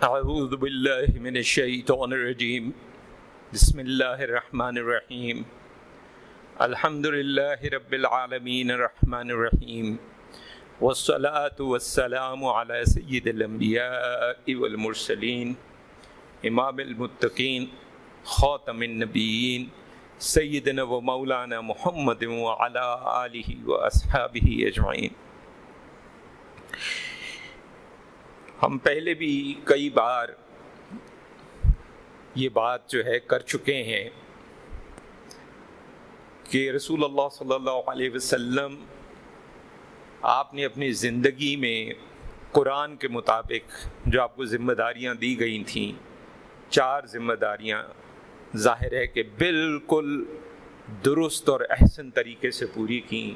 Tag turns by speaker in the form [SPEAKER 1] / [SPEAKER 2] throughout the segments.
[SPEAKER 1] اعوذ باللہ من الشیطان الرجیم بسم اللہ الرحمن الرحیم الحمد للہ رب العالمین الرحمن الرحیم والصلاة والسلام علی سید الانبیاء والمرسلین امام المتقین خاتم النبیین سیدنا و مولانا محمد وعلی آلہ واصحابہ اجمعین۔ ہم پہلے بھی کئی بار یہ بات جو ہے کر چکے ہیں کہ رسول اللہ صلی اللہ علیہ وسلم آپ نے اپنی زندگی میں قرآن کے مطابق جو آپ کو ذمہ داریاں دی گئی تھیں، 4 ذمہ داریاں ظاہر ہے کہ بالکل درست اور احسن طریقے سے پوری کیں،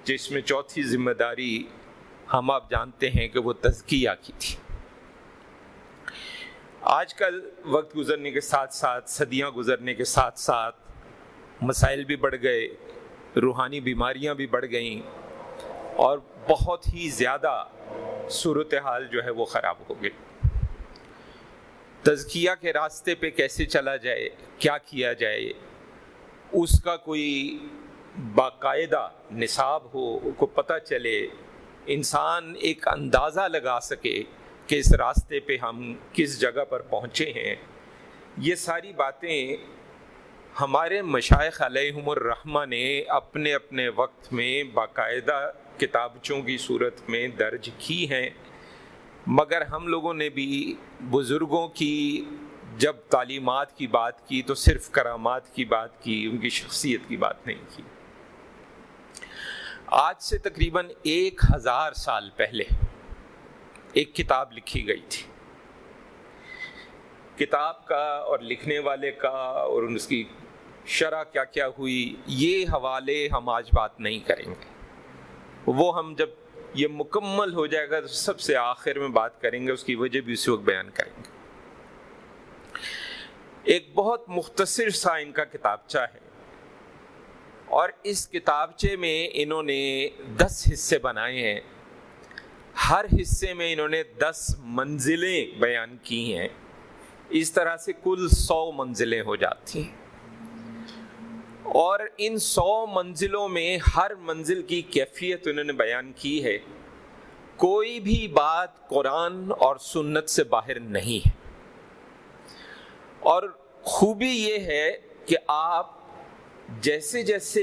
[SPEAKER 1] جس میں چوتھی ذمہ داری ہم آپ جانتے ہیں کہ وہ تزکیہ کی تھی۔ آج کل وقت گزرنے کے ساتھ ساتھ، صدیاں گزرنے کے ساتھ ساتھ مسائل بھی بڑھ گئے، روحانی بیماریاں بھی بڑھ گئیں اور بہت ہی زیادہ صورتحال جو ہے وہ خراب ہو گئی۔ تزکیہ کے راستے پہ کیسے چلا جائے، کیا کیا جائے، اس کا کوئی باقاعدہ نصاب ہو، کو پتہ چلے، انسان ایک اندازہ لگا سکے کہ اس راستے پہ ہم کس جگہ پر پہنچے ہیں۔ یہ ساری باتیں ہمارے مشائخ علیہم الرحمہ نے اپنے اپنے وقت میں باقاعدہ کتابچوں کی صورت میں درج کی ہیں، مگر ہم لوگوں نے بھی بزرگوں کی جب تعلیمات کی بات کی تو صرف کرامات کی بات کی، ان کی شخصیت کی بات نہیں کی۔ آج سے تقریباً 1000 سال پہلے ایک کتاب لکھی گئی تھی۔ کتاب کا اور لکھنے والے کا اور اس کی شرح کیا کیا ہوئی، یہ حوالے ہم آج بات نہیں کریں گے، وہ ہم جب یہ مکمل ہو جائے گا تو سب سے آخر میں بات کریں گے، اس کی وجہ بھی اسی وقت بیان کریں گے۔ ایک بہت مختصر سا ان کا کتابچہ ہے، اور اس کتابچے میں انہوں نے 10 حصے بنائے ہیں، ہر حصے میں انہوں نے 10 منزلیں بیان کی ہیں، اس طرح سے کل 100 منزلیں ہو جاتی ہیں، اور ان 100 منزلوں میں ہر منزل کی کیفیت انہوں نے بیان کی ہے۔ کوئی بھی بات قرآن اور سنت سے باہر نہیں ہے، اور خوبی یہ ہے کہ آپ جیسے جیسے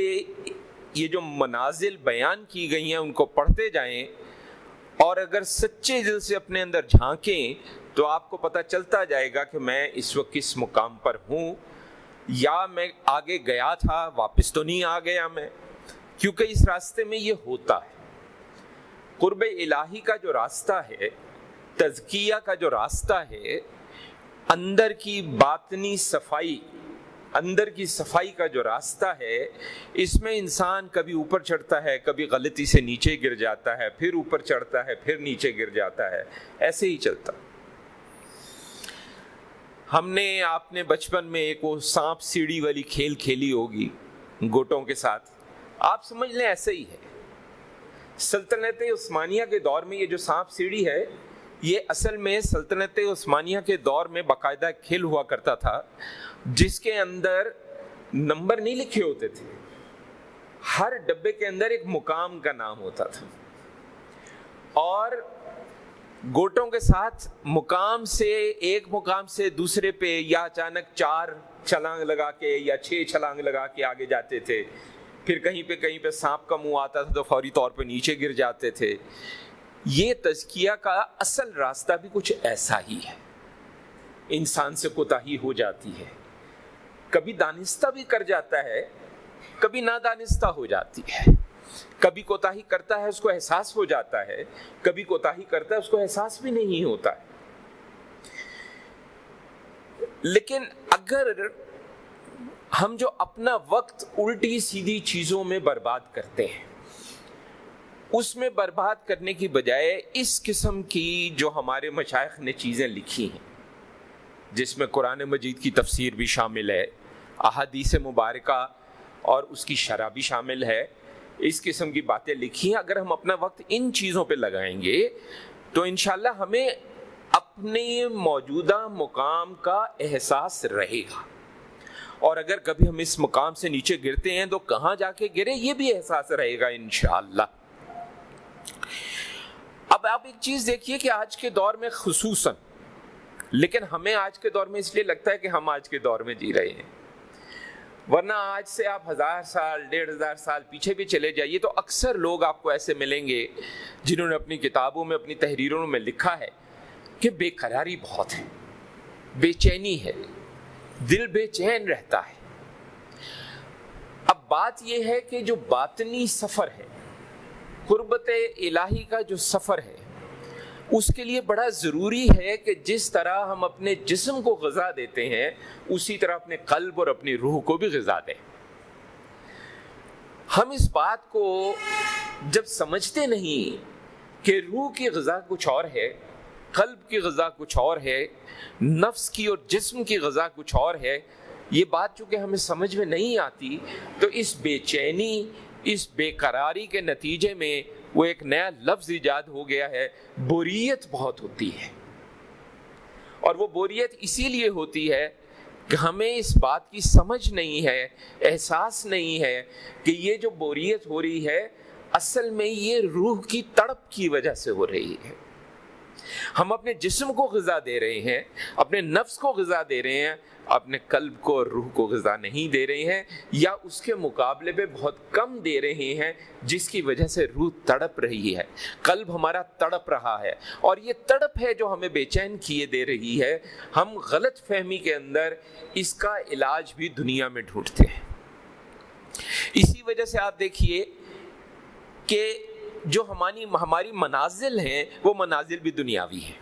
[SPEAKER 1] یہ جو منازل بیان کی گئی ہیں ان کو پڑھتے جائیں، اور اگر سچے دل سے اپنے اندر جھانکیں تو آپ کو پتہ چلتا جائے گا کہ میں اس وقت کس مقام پر ہوں، یا میں آگے گیا تھا واپس تو نہیں آ گیا میں، کیونکہ اس راستے میں یہ ہوتا ہے۔ قرب الہی کا جو راستہ ہے، تزکیہ کا جو راستہ ہے، اندر کی باطنی صفائی، اندر کی صفائی کا جو راستہ ہے، اس میں انسان کبھی اوپر چڑھتا ہے، کبھی غلطی سے نیچے گر جاتا ہے، پھر اوپر چڑھتا ہے، پھر نیچے گر جاتا ہے، ایسے ہی چلتا۔ ہم نے، آپ نے بچپن میں ایک وہ سانپ سیڑھی والی کھیل کھیلی ہوگی گوٹوں کے ساتھ، آپ سمجھ لیں ایسے ہی ہے۔ سلطنت عثمانیہ کے دور میں یہ جو سانپ سیڑھی ہے، یہ اصل میں سلطنت عثمانیہ کے دور میں باقاعدہ کھیل ہوا کرتا تھا، جس کے اندر نمبر نہیں لکھے ہوتے تھے، ہر ڈبے کے اندر ایک مقام کا نام ہوتا تھا، اور گوٹوں کے ساتھ مقام سے، ایک مقام سے دوسرے پہ یا اچانک 4 چھلانگ لگا کے یا 6 چھلانگ لگا کے آگے جاتے تھے، پھر کہیں پہ سانپ کا منہ آتا تھا تو فوری طور پہ نیچے گر جاتے تھے۔ یہ تزکیہ کا اصل راستہ بھی کچھ ایسا ہی ہے۔ انسان سے کوتاہی ہو جاتی ہے، کبھی دانستہ بھی کر جاتا ہے، کبھی نادانستہ ہو جاتی ہے، کبھی کوتاہی کرتا ہے اس کو احساس ہو جاتا ہے، کبھی کوتاہی کرتا ہے اس کو احساس بھی نہیں ہوتا ہے۔ لیکن اگر ہم جو اپنا وقت الٹی سیدھی چیزوں میں برباد کرتے ہیں، اس میں برباد کرنے کی بجائے اس قسم کی جو ہمارے مشائخ نے چیزیں لکھی ہیں، جس میں قرآن مجید کی تفسیر بھی شامل ہے، احادیث مبارکہ اور اس کی شرح بھی شامل ہے، اس قسم کی باتیں لکھی ہیں، اگر ہم اپنا وقت ان چیزوں پہ لگائیں گے تو انشاءاللہ ہمیں اپنے موجودہ مقام کا احساس رہے گا، اور اگر کبھی ہم اس مقام سے نیچے گرتے ہیں تو کہاں جا کے گرے یہ بھی احساس رہے گا انشاءاللہ۔ اب آپ ایک چیز دیکھیے کہ آج کے دور میں خصوصاً، لیکن ہمیں آج کے دور میں اس لیے لگتا ہے کہ ہم آج کے دور میں جی رہے ہیں، ورنہ آج سے آپ 1000 سال 1500 سال پیچھے بھی چلے جائیے تو اکثر لوگ آپ کو ایسے ملیں گے جنہوں نے اپنی کتابوں میں، اپنی تحریروں میں لکھا ہے کہ بے قراری بہت ہے، بے چینی ہے، دل بے چین رہتا ہے۔ اب بات یہ ہے کہ جو باطنی سفر ہے، قربت الہی کا جو سفر ہے، اس کے لیے بڑا ضروری ہے کہ جس طرح ہم اپنے جسم کو غذا دیتے ہیں اسی طرح اپنے قلب اور اپنی روح کو بھی غذا دیں۔ ہم اس بات کو جب سمجھتے نہیں کہ روح کی غذا کچھ اور ہے، قلب کی غذا کچھ اور ہے، نفس کی اور جسم کی غذا کچھ اور ہے، یہ بات چونکہ ہمیں سمجھ میں نہیں آتی تو اس بے چینی، اس بے قراری کے نتیجے میں وہ ایک نیا لفظ ایجاد ہو گیا ہے، بوریت بہت ہوتی ہے۔ اور وہ بوریت اسی لیے ہوتی ہے کہ ہمیں اس بات کی سمجھ نہیں ہے، احساس نہیں ہے کہ یہ جو بوریت ہو رہی ہے اصل میں یہ روح کی تڑپ کی وجہ سے ہو رہی ہے۔ ہم اپنے جسم کو غذا دے رہے ہیں، اپنے نفس کو غذا دے رہے ہیں، اپنے قلب کو اور روح کو غذا نہیں دے رہے ہیں، یا اس کے مقابلے میں بہت کم دے رہے ہیں، جس کی وجہ سے روح تڑپ رہی ہے، قلب ہمارا تڑپ رہا ہے، اور یہ تڑپ ہے جو ہمیں بے چین کیے دے رہی ہے۔ ہم غلط فہمی کے اندر اس کا علاج بھی دنیا میں ڈھونڈتے ہیں۔ اسی وجہ سے آپ دیکھیے کہ جو ہماری منازل ہیں وہ منازل بھی دنیاوی ہیں۔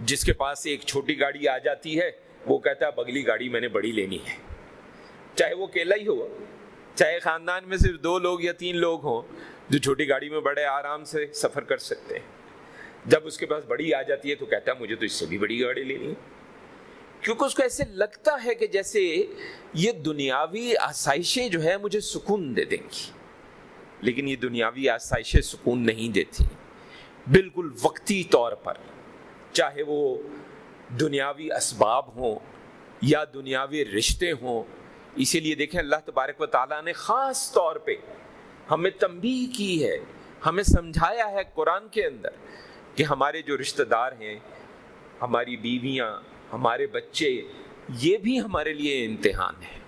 [SPEAKER 1] جس کے پاس ایک چھوٹی گاڑی آ جاتی ہے وہ کہتا ہے اگلی گاڑی میں نے بڑی لینی ہے، چاہے وہ اکیلا ہی ہو، چاہے خاندان میں صرف 2 لوگ یا 3 لوگ ہوں جو چھوٹی گاڑی میں بڑے آرام سے سفر کر سکتے ہیں۔ جب اس کے پاس بڑی آ جاتی ہے تو کہتا ہے مجھے تو اس سے بھی بڑی گاڑی لینی ہے، کیونکہ اس کو ایسے لگتا ہے کہ جیسے یہ دنیاوی آسائشیں جو ہے مجھے سکون دے دیں گی، لیکن یہ دنیاوی آسائشیں سکون نہیں دیتی، بالکل وقتی طور پر، چاہے وہ دنیاوی اسباب ہوں یا دنیاوی رشتے ہوں۔ اسی لیے دیکھیں اللہ تبارک و تعالیٰ نے خاص طور پہ ہمیں تنبیہ کی ہے، ہمیں سمجھایا ہے قرآن کے اندر کہ ہمارے جو رشتہ دار ہیں، ہماری بیویاں، ہمارے بچے، یہ بھی ہمارے لیے امتحان ہے۔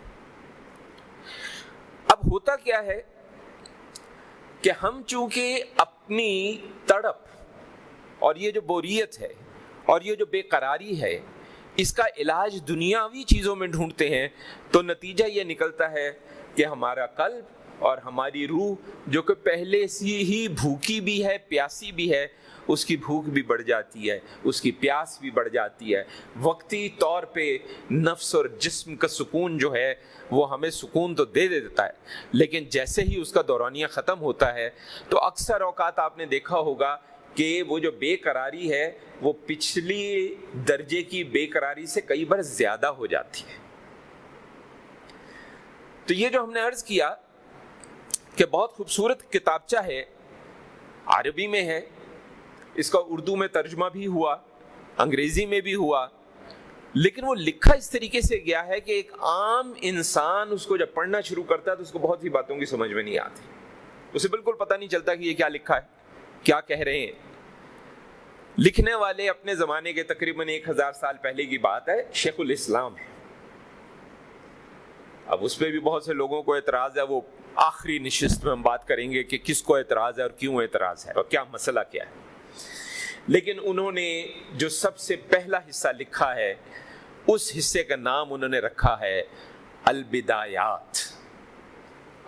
[SPEAKER 1] اب ہوتا کیا ہے کہ ہم چونکہ اپنی تڑپ اور یہ جو بوریت ہے اور یہ جو بے قراری ہے اس کا علاج دنیاوی چیزوں میں ڈھونڈتے ہیں، تو نتیجہ یہ نکلتا ہے کہ ہمارا قلب اور ہماری روح جو کہ پہلے سے ہی بھوکی بھی ہے، پیاسی بھی ہے، اس کی بھوک بھی بڑھ جاتی ہے، اس کی پیاس بھی بڑھ جاتی ہے۔ وقتی طور پہ نفس اور جسم کا سکون جو ہے وہ ہمیں سکون تو دے دیتا ہے، لیکن جیسے ہی اس کا دورانیہ ختم ہوتا ہے تو اکثر اوقات آپ نے دیکھا ہوگا کہ وہ جو بے قراری ہے وہ پچھلی درجے کی بے قراری سے کئی بار زیادہ ہو جاتی ہے۔ تو یہ جو ہم نے عرض کیا کہ بہت خوبصورت کتابچہ ہے، عربی میں ہے، اس کا اردو میں ترجمہ بھی ہوا، انگریزی میں بھی ہوا، لیکن وہ لکھا اس طریقے سے گیا ہے کہ ایک عام انسان اس کو جب پڑھنا شروع کرتا ہے تو اس کو بہت سی باتوں کی سمجھ میں نہیں آتی، اسے بالکل پتہ نہیں چلتا کہ یہ کیا لکھا ہے، کیا کہہ رہے ہیں۔ لکھنے والے اپنے زمانے کے تقریباً 1000 سال پہلے کی بات ہے، شیخ الاسلام ہے۔ اب اس پہ بھی بہت سے لوگوں کو اعتراض ہے، وہ آخری نشست میں ہم بات کریں گے کہ کس کو اعتراض ہے اور کیوں اعتراض ہے اور کیا مسئلہ کیا ہے۔ لیکن انہوں نے جو سب سے پہلا حصہ لکھا ہے اس حصے کا نام انہوں نے رکھا ہے البدایات۔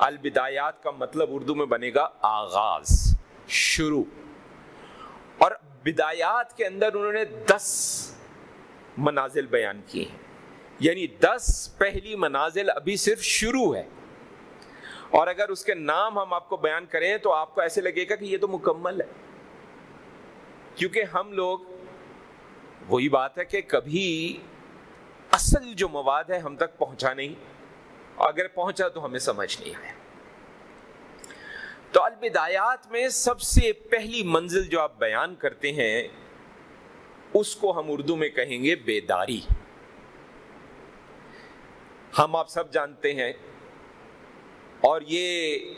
[SPEAKER 1] البدایات کا مطلب اردو میں بنے گا آغاز، شروع، اور بدایات کے اندر انہوں نے 10 منازل بیان کی ہیں، یعنی 10 پہلی منازل ابھی صرف شروع ہے، اور اگر اس کے نام ہم آپ کو بیان کریں تو آپ کو ایسے لگے گا کہ یہ تو مکمل ہے، کیونکہ ہم لوگ وہی بات ہے کہ کبھی اصل جو مواد ہے ہم تک پہنچا نہیں، اگر پہنچا تو ہمیں سمجھ نہیں آیا۔ تو البدایات میں سب سے پہلی منزل جو آپ بیان کرتے ہیں اس کو ہم اردو میں کہیں گے بیداری۔ ہم آپ سب جانتے ہیں، اور یہ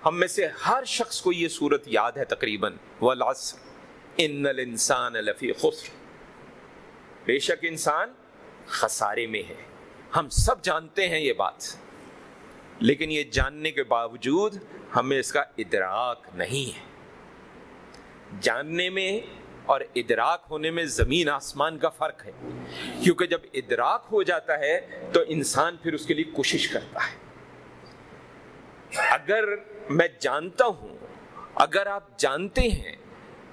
[SPEAKER 1] ہم میں سے ہر شخص کو یہ صورت یاد ہے تقریباً، وَالْعَصْرِ إِنَّ الْإِنسَانَ لَفِي خُسْرٍ، بے شک انسان خسارے میں ہے۔ ہم سب جانتے ہیں یہ بات، لیکن یہ جاننے کے باوجود ہمیں اس کا ادراک نہیں ہے۔ جاننے میں اور ادراک ہونے میں زمین آسمان کا فرق ہے، کیونکہ جب ادراک ہو جاتا ہے تو انسان پھر اس کے لیے کوشش کرتا ہے۔ اگر میں جانتا ہوں، اگر آپ جانتے ہیں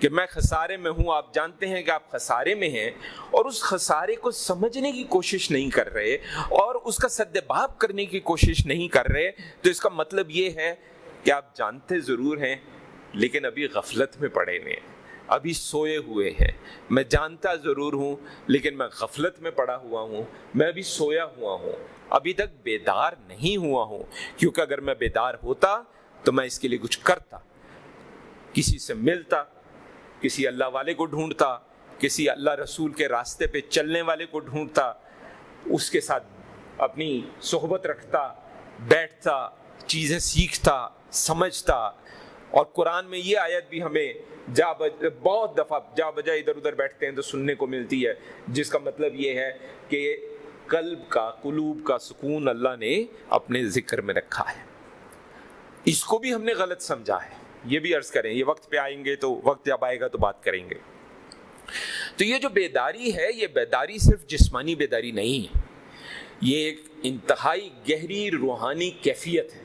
[SPEAKER 1] کہ میں خسارے میں ہوں، آپ جانتے ہیں کہ آپ خسارے میں ہیں، اور اس خسارے کو سمجھنے کی کوشش نہیں کر رہے اور اس کا سدباب کرنے کی کوشش نہیں کر رہے، تو اس کا مطلب یہ ہے کہ آپ جانتے ضرور ہیں لیکن ابھی غفلت میں پڑے ہوئے ہیں، ابھی سوئے ہوئے ہیں۔ میں جانتا ضرور ہوں لیکن میں غفلت میں پڑا ہوا ہوں، میں ابھی سویا ہوا ہوں، ابھی تک بیدار نہیں ہوا ہوں، کیونکہ اگر میں بیدار ہوتا تو میں اس کے لیے کچھ کرتا، کسی سے ملتا، کسی اللہ والے کو ڈھونڈتا، کسی اللہ رسول کے راستے پہ چلنے والے کو ڈھونڈتا، اس کے ساتھ اپنی صحبت رکھتا، بیٹھتا، چیزیں سیکھتا، سمجھتا۔ اور قرآن میں یہ آیت بھی ہمیں بہت دفعہ جا بجا ادھر ادھر بیٹھتے ہیں تو سننے کو ملتی ہے، جس کا مطلب یہ ہے کہ قلوب کا سکون اللہ نے اپنے ذکر میں رکھا ہے۔ اس کو بھی ہم نے غلط سمجھا ہے، یہ بھی عرض کریں، یہ وقت پہ آئیں گے تو وقت جب آئے گا تو بات کریں گے۔ تو یہ جو بیداری ہے، یہ بیداری صرف جسمانی بیداری نہیں ہے، یہ ایک انتہائی گہری روحانی کیفیت ہے۔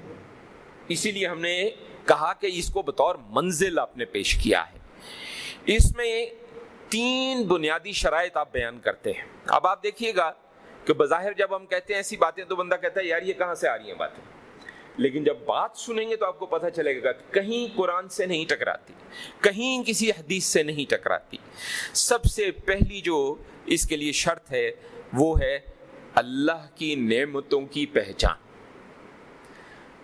[SPEAKER 1] اسی لیے ہم نے کہا کہ اس کو بطور منزل آپ نے پیش کیا ہے۔ اس میں 3 بنیادی شرائط آپ بیان کرتے ہیں۔ اب آپ دیکھیے گا کہ بظاہر جب ہم کہتے ہیں ایسی باتیں تو بندہ کہتا ہے یار یہ کہاں سے آ رہی ہیں باتیں، لیکن جب بات سنیں گے تو آپ کو پتہ چلے گا کہ کہیں قرآن سے نہیں ٹکراتی، کہیں کسی حدیث سے نہیں ٹکراتی۔ سب سے پہلی جو اس کے لیے شرط ہے وہ ہے اللہ کی نعمتوں کی پہچان۔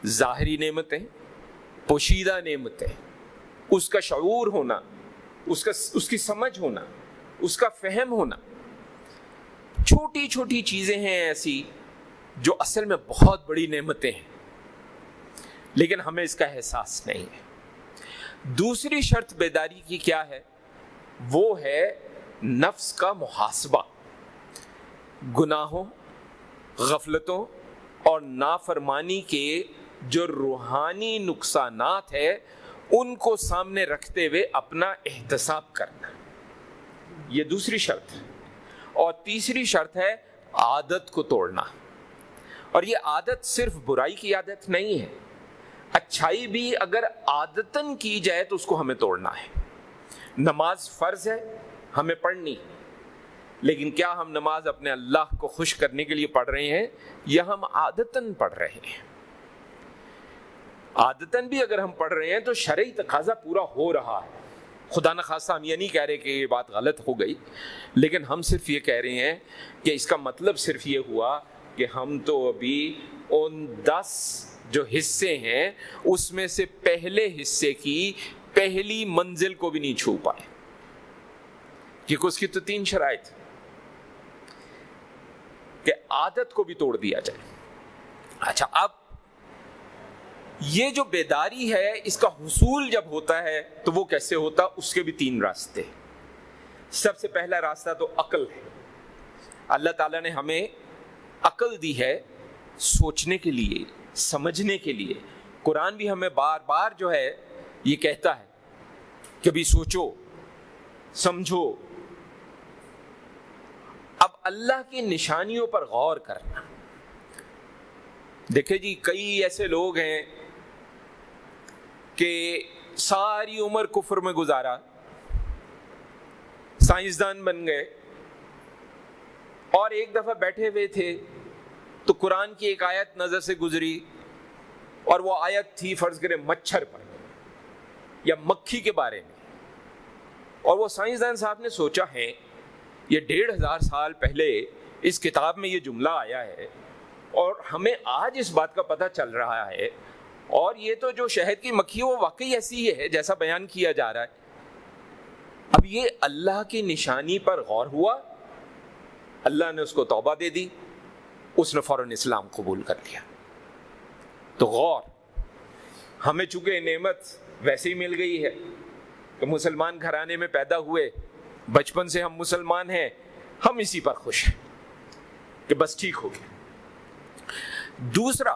[SPEAKER 1] ظاہری نعمتیں، پوشیدہ نعمتیں، اس کا شعور ہونا، اس کی سمجھ ہونا، اس کا فہم ہونا۔ چھوٹی چھوٹی چیزیں ہیں ایسی جو اصل میں بہت بڑی نعمتیں ہیں، لیکن ہمیں اس کا احساس نہیں ہے۔ دوسری شرط بیداری کی کیا ہے؟ وہ ہے نفس کا محاسبہ۔ گناہوں، غفلتوں اور نافرمانی کے جو روحانی نقصانات ہیں ان کو سامنے رکھتے ہوئے اپنا احتساب کرنا، یہ دوسری شرط ہے۔ اور تیسری شرط ہے عادت کو توڑنا۔ اور یہ عادت صرف برائی کی عادت نہیں ہے، اچھائی بھی اگر عادتاً کی جائے تو اس کو ہمیں توڑنا ہے۔ نماز فرض ہے ہمیں پڑھنی، لیکن کیا ہم نماز اپنے اللہ کو خوش کرنے کے لیے پڑھ رہے ہیں یا ہم عادتاً پڑھ رہے ہیں؟ عادتاً بھی اگر ہم پڑھ رہے ہیں تو شرعی تقاضا پورا ہو رہا ہے۔ خدا نخواستہ ہم یہ نہیں کہہ رہے کہ یہ بات غلط ہو گئی، لیکن ہم صرف یہ کہہ رہے ہیں کہ اس کا مطلب صرف یہ ہوا کہ ہم تو ابھی ان 10 جو حصے ہیں اس میں سے پہلے حصے کی پہلی منزل کو بھی نہیں چھو پائے، کیونکہ اس کی تو 3 شرائط کہ عادت کو بھی توڑ دیا جائے۔ اچھا، اب یہ جو بیداری ہے اس کا حصول جب ہوتا ہے تو وہ کیسے ہوتا؟ اس کے بھی 3 راستے۔ سب سے پہلا راستہ تو عقل ہے۔ اللہ تعالیٰ نے ہمیں عقل دی ہے سوچنے کے لیے، سمجھنے کے لیے۔ قرآن بھی ہمیں بار بار جو ہے یہ کہتا ہے کہ بھی سوچو، سمجھو۔ اب اللہ کی نشانیوں پر غور کرنا۔ دیکھیں جی، کئی ایسے لوگ ہیں کہ ساری عمر کفر میں گزارا، سائنسدان بن گئے، اور ایک دفعہ بیٹھے ہوئے تھے تو قرآن کی ایک آیت نظر سے گزری، اور وہ آیت تھی فرض کریں مچھر پر یا مکھی کے بارے میں، اور وہ سائنسدان صاحب نے سوچا ہے یہ 1500 سال پہلے اس کتاب میں یہ جملہ آیا ہے اور ہمیں آج اس بات کا پتہ چل رہا ہے، اور یہ تو جو شہد کی مکھی وہ واقعی ایسی ہی ہے جیسا بیان کیا جا رہا ہے۔ اب یہ اللہ کی نشانی پر غور ہوا, اللہ نے اس کو توبہ دے دی, اس نے فوراً اسلام قبول کر لیا. تو غور, ہمیں چونکہ نعمت ویسے ہی مل گئی ہے کہ مسلمان گھرانے میں پیدا ہوئے, بچپن سے ہم مسلمان ہیں, ہم اسی پر خوش ہیں کہ بس ٹھیک ہو گیا. دوسرا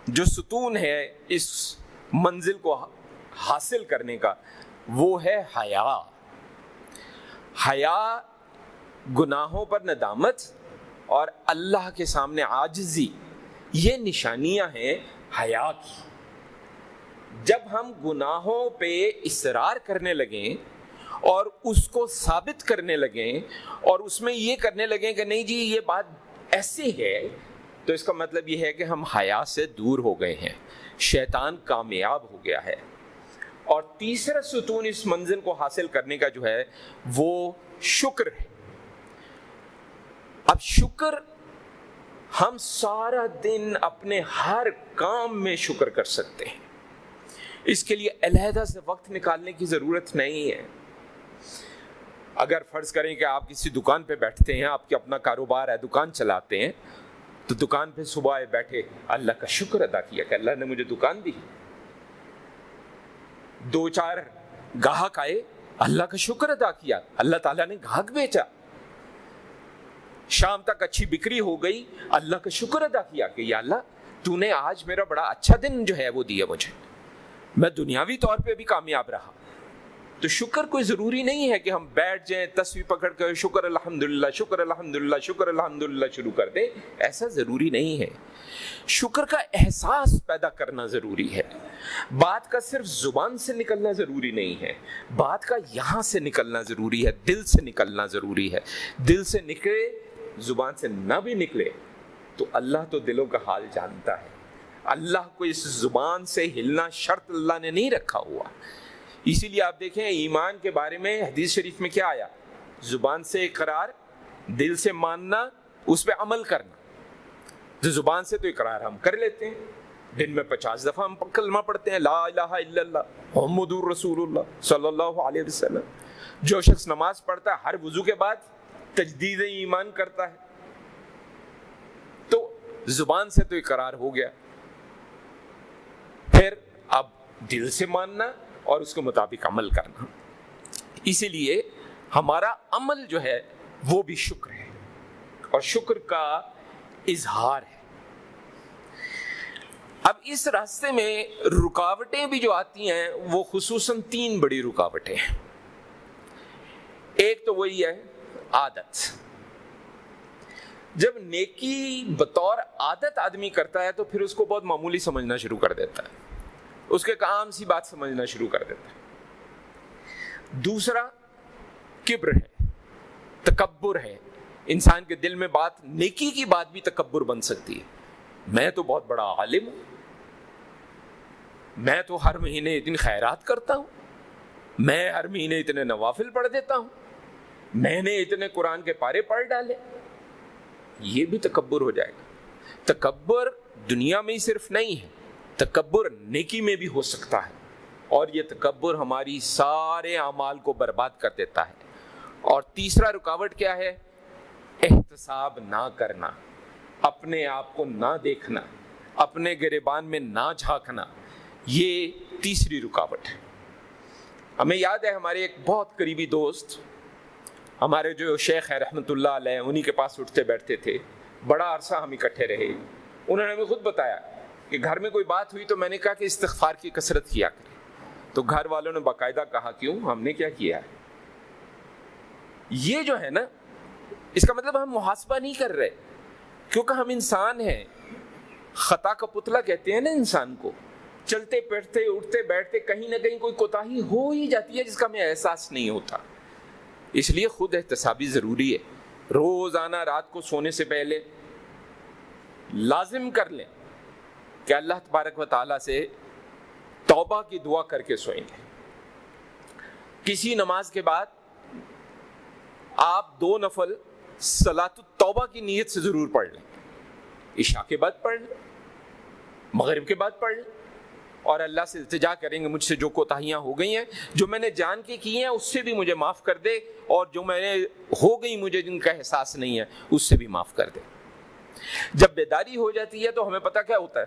[SPEAKER 1] جو ستون ہے اس منزل کو حاصل کرنے کا, وہ ہے حیا. حیا گناہوں پر ندامت اور اللہ کے سامنے عاجزی, یہ نشانیاں ہیں حیا کی. جب ہم گناہوں پہ اصرار کرنے لگیں اور اس کو ثابت کرنے لگیں اور اس میں یہ کرنے لگیں کہ نہیں جی یہ بات ایسی ہے, تو اس کا مطلب یہ ہے کہ ہم حیا سے دور ہو گئے ہیں, شیطان کامیاب ہو گیا ہے. اور تیسرا ستون اس منزل کو حاصل کرنے کا جو ہے وہ شکر ہے. اب شکر, ہم سارا دن اپنے ہر کام میں شکر کر سکتے ہیں, اس کے لیے علیحدہ سے وقت نکالنے کی ضرورت نہیں ہے. اگر فرض کریں کہ آپ کسی دکان پہ بیٹھتے ہیں, آپ کے اپنا کاروبار ہے, دکان چلاتے ہیں, تو دکان پہ صبح بیٹھے اللہ کا شکر ادا کیا کہ اللہ نے مجھے دکان دی. 2-4 گاہک آئے, اللہ کا شکر ادا کیا, اللہ تعالیٰ نے گاہک بیچا. شام تک اچھی بکری ہو گئی, اللہ کا شکر ادا کیا کہ یا اللہ تو نے آج میرا بڑا اچھا دن جو ہے وہ دیا مجھے, میں دنیاوی طور پہ بھی کامیاب رہا. تو شکر کوئی ضروری نہیں ہے کہ ہم بیٹھ جائیں تسبیح پکڑ کر شکر الحمدللہ شکر الحمدللہ شکر الحمدللہ شروع کر دیں, ایسا ضروری نہیں ہے. شکر کا احساس پیدا کرنا ضروری ہے. بات کا صرف زبان سے نکلنا ضروری نہیں ہے, بات کا یہاں سے نکلنا ضروری ہے, دل سے نکلنا ضروری ہے. دل سے نکلے, زبان سے نہ بھی نکلے, تو اللہ تو دلوں کا حال جانتا ہے. اللہ کو اس زبان سے ہلنا شرط اللہ نے نہیں رکھا ہوا. اسی لیے آپ دیکھیں ایمان کے بارے میں حدیث شریف میں کیا آیا, زبان سے اقرار, دل سے ماننا, اس پہ عمل کرنا. جو زبان سے تو اقرار ہم کر لیتے ہیں, دن میں 50 دفعہ ہم کلمہ پڑھتے ہیں, لا الہ الا اللہ محمد رسول اللہ صلی اللہ علیہ وسلم. جو شخص نماز پڑھتا ہے ہر وضو کے بعد تجدید ایمان کرتا ہے, تو زبان سے تو اقرار ہو گیا. پھر اب دل سے ماننا اور اس کے مطابق عمل کرنا. اسی لیے ہمارا عمل جو ہے وہ بھی شکر ہے, اور شکر کا اظہار ہے. اب اس راستے میں رکاوٹیں بھی جو آتی ہیں وہ خصوصاً 3 بڑی رکاوٹیں ہیں. ایک تو وہی ہے عادت. جب نیکی بطور عادت آدمی کرتا ہے تو پھر اس کو بہت معمولی سمجھنا شروع کر دیتا ہے, اس کے کام سی بات سمجھنا شروع کر دیتا ہے. دوسرا کبر ہے, تکبر ہے. انسان کے دل میں بات, نیکی کی بات بھی تکبر بن سکتی ہے. میں تو بہت بڑا عالم ہوں, میں تو ہر مہینے اتنی خیرات کرتا ہوں, میں ہر مہینے اتنے نوافل پڑھ دیتا ہوں, میں نے اتنے قرآن کے پارے پڑھ ڈالے. یہ بھی تکبر ہو جائے گا. تکبر دنیا میں ہی صرف نہیں ہے, تکبر نیکی میں بھی ہو سکتا ہے, اور یہ تکبر ہماری سارے اعمال کو برباد کر دیتا ہے. اور تیسرا رکاوٹ کیا ہے, احتساب نہ کرنا, اپنے آپ کو نہ دیکھنا, اپنے گریبان میں نہ جھانکنا. یہ تیسری رکاوٹ ہے. ہمیں یاد ہے ہمارے ایک بہت قریبی دوست, ہمارے جو شیخ ہے رحمۃ اللہ علیہ, انہی کے پاس اٹھتے بیٹھتے تھے, بڑا عرصہ ہم اکٹھے رہے. انہوں نے ہمیں خود بتایا کہ گھر میں کوئی بات ہوئی تو میں نے کہا کہ استغفار کی کثرت کیا کریں. تو گھر والوں نے باقاعدہ کہا کیوں, ہم نے کیا کیا ہے. یہ جو ہے نا, اس کا مطلب ہم محاسبہ نہیں کر رہے, کیونکہ ہم انسان ہیں. خطا کا پتلا کہتے ہیں نا انسان کو. چلتے پھرتے اٹھتے بیٹھتے کہیں نہ کہیں کوئی کوتاہی ہو ہی جاتی ہے جس کا ہمیں احساس نہیں ہوتا. اس لیے خود احتسابی ضروری ہے. روزانہ رات کو سونے سے پہلے لازم کر لیں کہ اللہ تبارک و تعالیٰ سے توبہ کی دعا کر کے سوئیں گے. کسی نماز کے بعد آپ 2 نفل صلاۃ التوبہ کی نیت سے ضرور پڑھ لیں. عشاء کے بعد پڑھ لیں, مغرب کے بعد پڑھ لیں, اور اللہ سے التجا کریں گے مجھ سے جو کوتاہیاں ہو گئی ہیں، جو میں نے جان کے کی ہیں اس سے بھی مجھے معاف کر دے، اور جو میں نے ہو گئی مجھے جن کا احساس نہیں ہے اس سے بھی معاف کر دے۔ جب بیداری ہو جاتی ہے تو ہمیں پتہ کیا ہوتا ہے،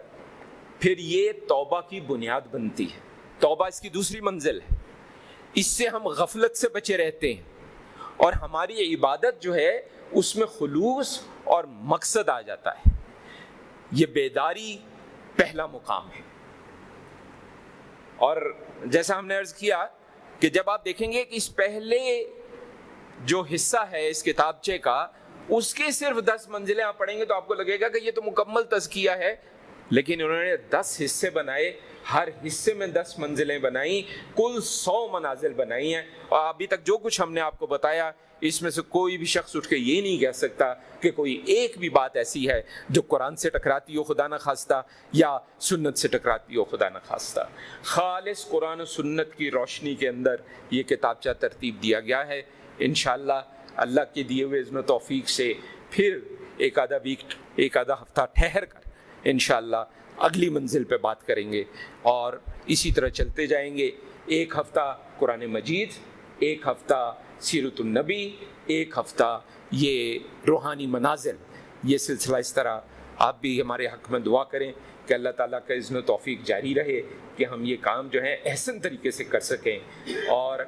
[SPEAKER 1] پھر یہ توبہ کی بنیاد بنتی ہے۔ توبہ اس کی دوسری منزل ہے، اس سے ہم غفلت سے بچے رہتے ہیں، اور ہماری عبادت جو ہے اس میں خلوص اور مقصد آ جاتا ہے۔ یہ بیداری پہلا مقام ہے۔ اور جیسا ہم نے عرض کیا کہ جب آپ دیکھیں گے کہ اس پہلے جو حصہ ہے اس کتابچے کا، اس کے صرف 10 منزلیں آپ پڑھیں گے تو آپ کو لگے گا کہ یہ تو مکمل تزکیہ ہے، لیکن انہوں نے 10 حصے بنائے، ہر حصے میں 10 منزلیں بنائیں، کل 100 منازل بنائی ہیں۔ اور ابھی تک جو کچھ ہم نے آپ کو بتایا، اس میں سے کوئی بھی شخص اٹھ کے یہ نہیں کہہ سکتا کہ کوئی ایک بھی بات ایسی ہے جو قرآن سے ٹکراتی ہو خدا نہ خواستہ، یا سنت سے ٹکراتی ہو خدا نہ خواستہ۔ خالص قرآن و سنت کی روشنی کے اندر یہ کتابچہ ترتیب دیا گیا ہے۔ انشاءاللہ اللہ کے دیے ہوئے اذن و توفیق سے پھر ایک آدھا ہفتہ ٹھہر کر انشاءاللہ اگلی منزل پہ بات کریں گے، اور اسی طرح چلتے جائیں گے۔ ایک ہفتہ قرآن مجید، ایک ہفتہ سیرت النبی، ایک ہفتہ یہ روحانی منازل، یہ سلسلہ اس طرح۔ آپ بھی ہمارے حق میں دعا کریں کہ اللہ تعالیٰ کا اذن و توفیق جاری رہے کہ ہم یہ کام جو ہے احسن طریقے سے کر سکیں، اور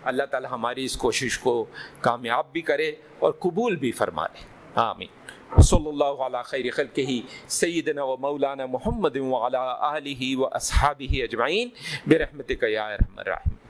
[SPEAKER 1] اللہ تعالیٰ ہماری اس کوشش کو کامیاب بھی کرے اور قبول بھی فرما لے۔ آمین۔ صلی اللہ علی خیر خلقہ سیدنا و مولانا محمد وعلی آلہ و اصحابہ اجمعین برحمتک یا ارحم الراحمین۔